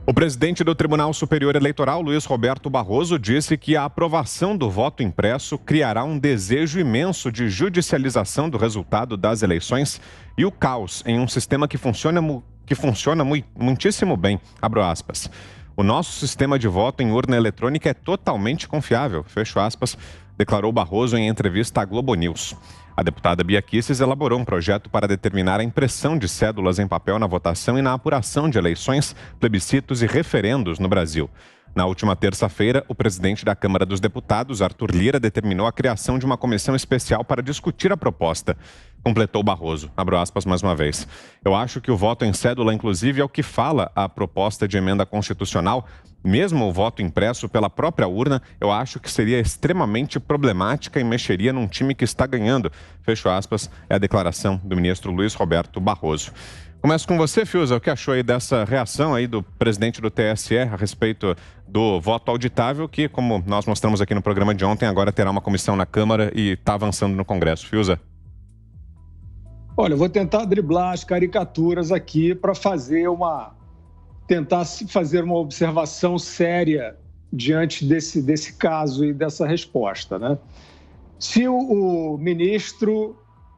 O presidente do Tribunal Superior Eleitoral, Luiz Roberto Barroso, disse que a aprovação do voto impresso criará um desejo imenso de judicialização do resultado das eleições e o caos em um sistema que funciona muitíssimo bem. Abro aspas. O nosso sistema de voto em urna eletrônica é totalmente confiável, fecho aspas, declarou Barroso em entrevista à Globo News. A deputada Bia Kicis elaborou um projeto para determinar a impressão de cédulas em papel na votação e na apuração de eleições, plebiscitos e referendos no Brasil. Na última terça-feira, o presidente da Câmara dos Deputados, Arthur Lira, determinou a criação de uma comissão especial para discutir a proposta. Completou Barroso, abro aspas mais uma vez. Eu acho que o voto em cédula, inclusive, é o que fala a proposta de emenda constitucional. Mesmo o voto impresso pela própria urna, eu acho que seria extremamente problemática e mexeria num time que está ganhando. Fecho aspas, é a declaração do ministro Luiz Roberto Barroso. Começo com você, Fiuza. O que achou aí dessa reação aí do presidente do TSE a respeito do voto auditável, que, como nós mostramos aqui no programa de ontem, agora terá uma comissão na Câmara e está avançando no Congresso. Fiuza. Olha, eu vou tentar driblar as caricaturas aqui para tentar fazer uma observação séria diante desse caso e dessa resposta, né? Se o ministro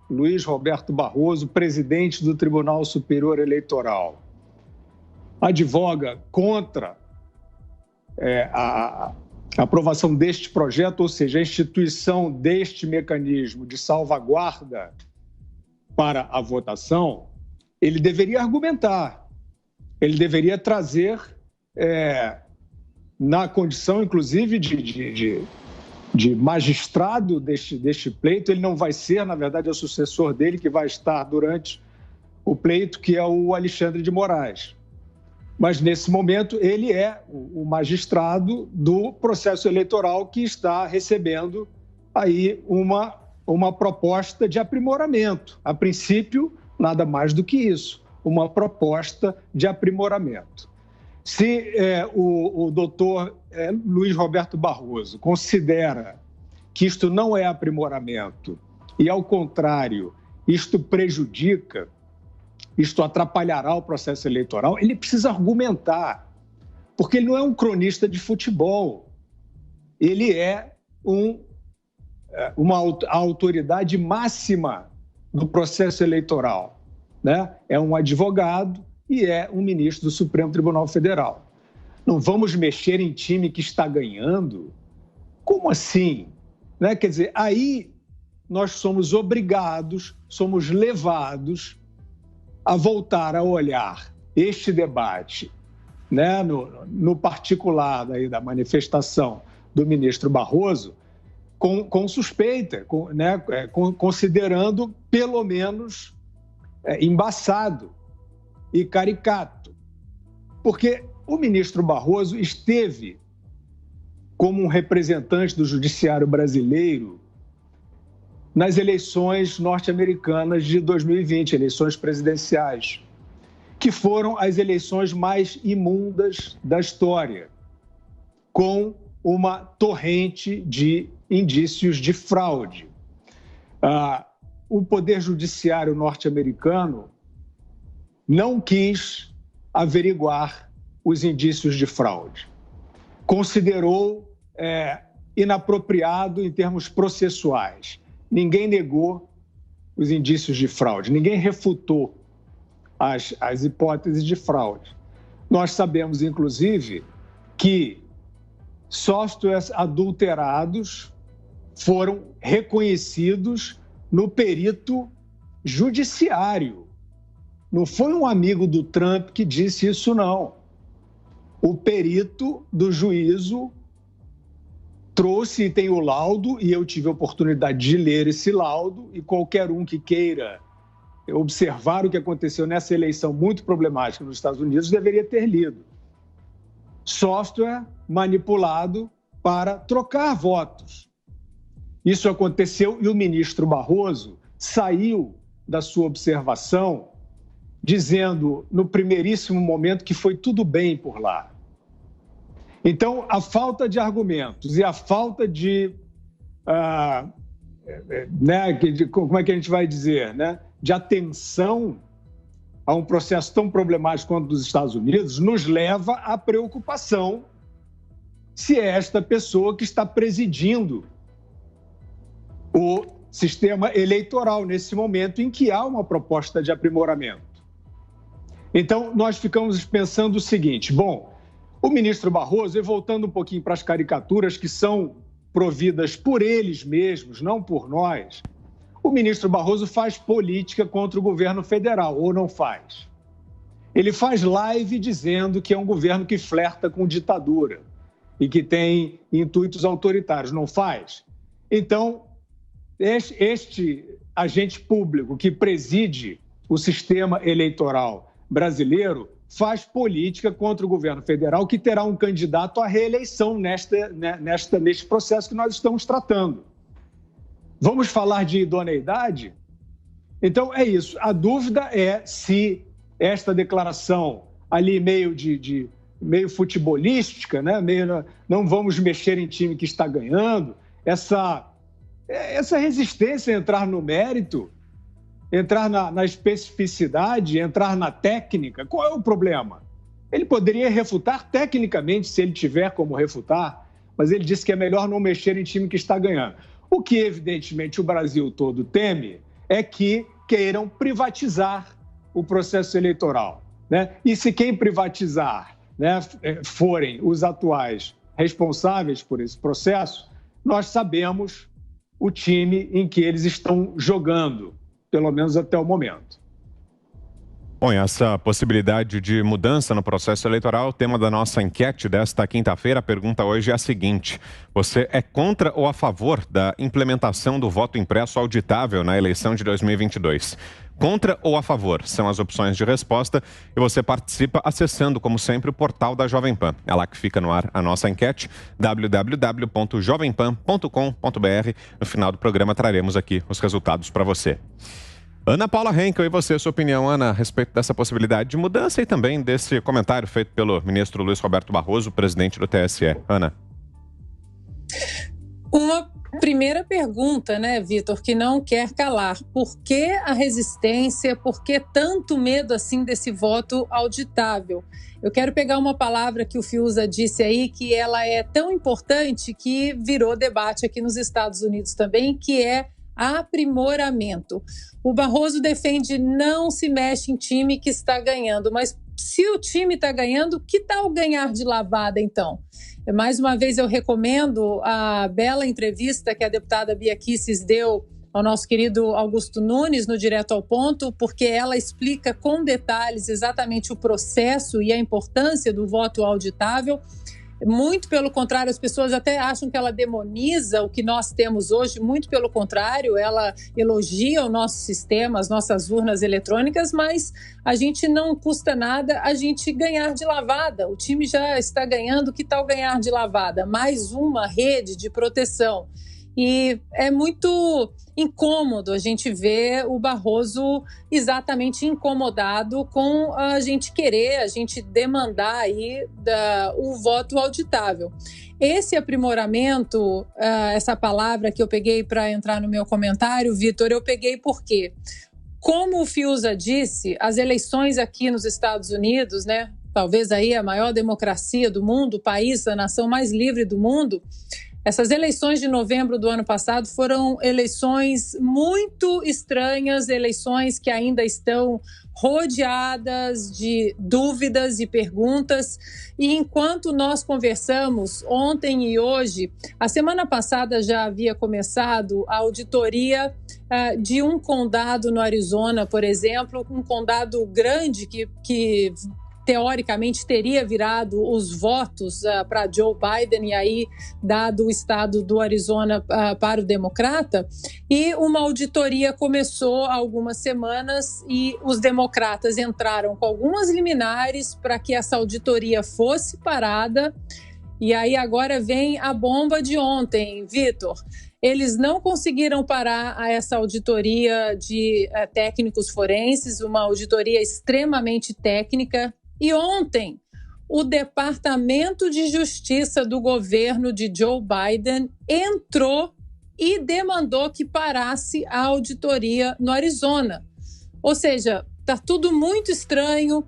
Luiz Roberto Barroso, presidente do Tribunal Superior Eleitoral, advoga contra a aprovação deste projeto, ou seja, a instituição deste mecanismo de salvaguarda para a votação, ele deveria argumentar, ele deveria trazer, na condição, inclusive, de magistrado deste pleito. Ele não vai ser, na verdade, é o sucessor dele que vai estar durante o pleito, que é o Alexandre de Moraes. Mas, nesse momento, ele é o magistrado do processo eleitoral que está recebendo aí uma proposta de aprimoramento. A princípio, nada mais do que isso, uma proposta de aprimoramento. Se o doutor Luiz Roberto Barroso considera que isto não é aprimoramento e, ao contrário, isto prejudica, isto atrapalhará o processo eleitoral, ele precisa argumentar, porque ele não é um cronista de futebol, ele é uma autoridade máxima do processo eleitoral, né? É um advogado e é um ministro do Supremo Tribunal Federal. Não vamos mexer em time que está ganhando? Como assim? Né? Quer dizer, aí nós somos obrigados, somos levados a voltar a olhar este debate, né, no particular da manifestação do ministro Barroso, com suspeita, considerando pelo menos embaçado e caricato. Porque o ministro Barroso esteve como um representante do judiciário brasileiro nas eleições norte-americanas de 2020, eleições presidenciais, que foram as eleições mais imundas da história, com uma torrente de indícios de fraude. O Poder Judiciário norte-americano não quis averiguar os indícios de fraude. Considerou inapropriado em termos processuais. Ninguém negou os indícios de fraude, ninguém refutou as hipóteses de fraude. Nós sabemos, inclusive, que softwares adulterados foram reconhecidos no perito judiciário. Não foi um amigo do Trump que disse isso, não. O perito do juízo trouxe e tem o laudo, e eu tive a oportunidade de ler esse laudo, e qualquer um que queira observar o que aconteceu nessa eleição muito problemática nos Estados Unidos deveria ter lido. Software manipulado para trocar votos. Isso aconteceu e o ministro Barroso saiu da sua observação dizendo, no primeiríssimo momento, que foi tudo bem por lá. Então, a falta de argumentos e a falta de, como é que a gente vai dizer, né? De atenção a um processo tão problemático quanto o dos Estados Unidos, nos leva à preocupação se é esta pessoa que está presidindo o sistema eleitoral nesse momento em que há uma proposta de aprimoramento. Então, nós ficamos pensando o seguinte, bom, o ministro Barroso, e voltando um pouquinho para as caricaturas que são providas por eles mesmos, não por nós, o ministro Barroso faz política contra o governo federal, ou não faz? Ele faz live dizendo que é um governo que flerta com ditadura e que tem intuitos autoritários, não faz? Então, este agente público que preside o sistema eleitoral brasileiro faz política contra o governo federal, que terá um candidato à reeleição neste processo que nós estamos tratando. Vamos falar de idoneidade? Então, é isso. A dúvida é se esta declaração ali meio futebolística, né? Não vamos mexer em time que está ganhando, essa resistência a entrar no mérito, entrar na especificidade, entrar na técnica, qual é o problema? Ele poderia refutar tecnicamente, se ele tiver como refutar, mas ele disse que é melhor não mexer em time que está ganhando. O que, evidentemente, o Brasil todo teme é que queiram privatizar o processo eleitoral, né? E se quem privatizar, né, forem os atuais responsáveis por esse processo, nós sabemos o time em que eles estão jogando, pelo menos até o momento. Bom, e essa possibilidade de mudança no processo eleitoral, o tema da nossa enquete desta quinta-feira, a pergunta hoje é a seguinte: você é contra ou a favor da implementação do voto impresso auditável na eleição de 2022? Contra ou a favor? São as opções de resposta e você participa acessando, como sempre, o portal da Jovem Pan. É lá que fica no ar a nossa enquete, www.jovempan.com.br. No final do programa traremos aqui os resultados para você. Ana Paula Henkel, e você, sua opinião, Ana, a respeito dessa possibilidade de mudança e também desse comentário feito pelo ministro Luiz Roberto Barroso, presidente do TSE. Ana. Uma primeira pergunta, né, Vitor, que não quer calar. Por que a resistência, por que tanto medo assim desse voto auditável? Eu quero pegar uma palavra que o Fiuza disse aí, que ela é tão importante que virou debate aqui nos Estados Unidos também, que é aprimoramento. O Barroso defende não se mexe em time que está ganhando, mas se o time está ganhando, que tal ganhar de lavada então? Mais uma vez eu recomendo a bela entrevista que a deputada Bia Kicis deu ao nosso querido Augusto Nunes no Direto ao Ponto, porque ela explica com detalhes exatamente o processo e a importância do voto auditável. Muito pelo contrário, as pessoas até acham que ela demoniza o que nós temos hoje, muito pelo contrário, ela elogia o nosso sistema, as nossas urnas eletrônicas, mas a gente não custa nada a gente ganhar de lavada. O time já está ganhando, que tal ganhar de lavada? Mais uma rede de proteção. E é muito incômodo a gente ver o Barroso exatamente incomodado com a gente querer, a gente demandar aí o voto auditável. Esse aprimoramento, essa palavra que eu peguei para entrar no meu comentário, Vitor, eu peguei porque, como o Fiuza disse, as eleições aqui nos Estados Unidos, né, talvez aí a maior democracia do mundo, o país, a nação mais livre do mundo, essas eleições de novembro do ano passado foram eleições muito estranhas, eleições que ainda estão rodeadas de dúvidas e perguntas. E enquanto nós conversamos ontem e hoje, a semana passada já havia começado a auditoria de um condado no Arizona, por exemplo, um condado grande que teoricamente teria virado os votos para Joe Biden e aí dado o estado do Arizona para o democrata. E uma auditoria começou há algumas semanas e os democratas entraram com algumas liminares para que essa auditoria fosse parada. E aí agora vem a bomba de ontem, Vitor. Eles não conseguiram parar essa auditoria de técnicos forenses, uma auditoria extremamente técnica. E ontem, o Departamento de Justiça do governo de Joe Biden entrou e demandou que parasse a auditoria no Arizona. Ou seja, Está tudo muito estranho.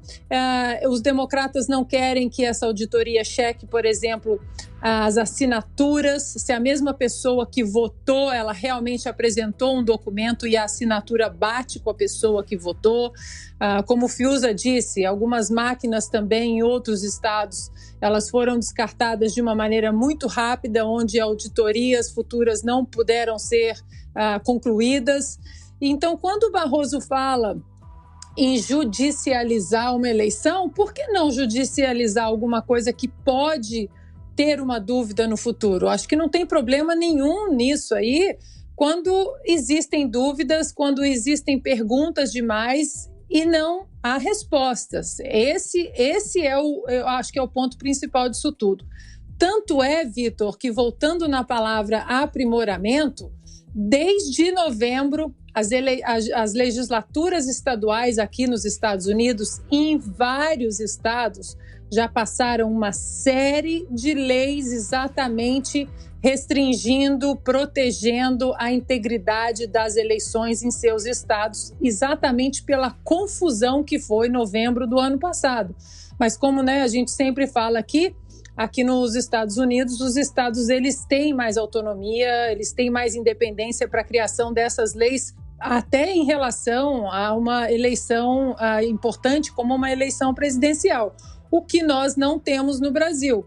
Os democratas não querem que essa auditoria cheque, por exemplo, as assinaturas, se a mesma pessoa que votou, ela realmente apresentou um documento e a assinatura bate com a pessoa que votou. Como o Fiuza disse, algumas máquinas também em outros estados, elas foram descartadas de uma maneira muito rápida, onde auditorias futuras não puderam ser concluídas. Então, quando o Barroso fala em judicializar uma eleição, por que não judicializar alguma coisa que pode ter uma dúvida no futuro? Acho que não tem problema nenhum nisso aí, quando existem dúvidas, quando existem perguntas demais e não há respostas. Esse eu acho que é o ponto principal disso tudo. Tanto é, Vitor, que voltando na palavra aprimoramento, desde novembro, as legislaturas estaduais aqui nos Estados Unidos, em vários estados, já passaram uma série de leis exatamente restringindo, protegendo a integridade das eleições em seus estados, exatamente pela confusão que foi novembro do ano passado. Mas como a gente sempre fala aqui nos Estados Unidos, os estados eles têm mais autonomia, eles têm mais independência para a criação dessas leis, até em relação a uma eleição importante como uma eleição presidencial, o que nós não temos no Brasil.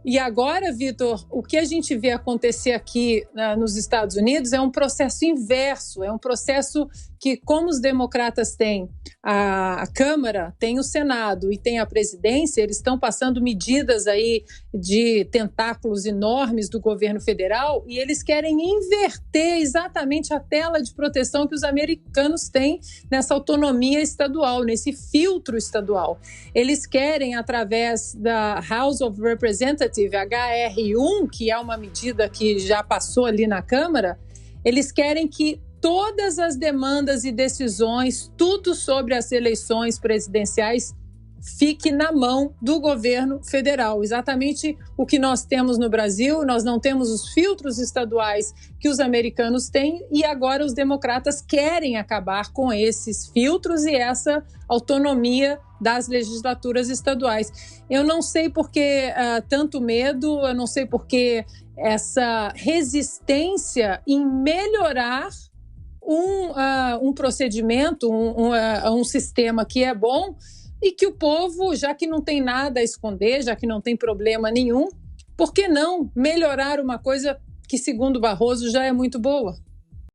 E agora, Vitor, o que a gente vê acontecer aqui nos Estados Unidos é um processo inverso, é um processo que, como os democratas têm a Câmara, tem o Senado e tem a presidência, eles estão passando medidas aí de tentáculos enormes do governo federal e eles querem inverter exatamente a tela de proteção que os americanos têm nessa autonomia estadual, nesse filtro estadual. Eles querem, através da House of Representatives, HR1, que é uma medida que já passou ali na Câmara, eles querem que todas as demandas e decisões, tudo sobre as eleições presidenciais, fique na mão do governo federal. Exatamente o que nós temos no Brasil, nós não temos os filtros estaduais que os americanos têm e agora os democratas querem acabar com esses filtros e essa autonomia das legislaturas estaduais. Eu não sei por que tanto medo, eu não sei por que essa resistência em melhorar um procedimento, um sistema que é bom e que o povo, já que não tem nada a esconder, já que não tem problema nenhum, por que não melhorar uma coisa que, segundo Barroso, já é muito boa?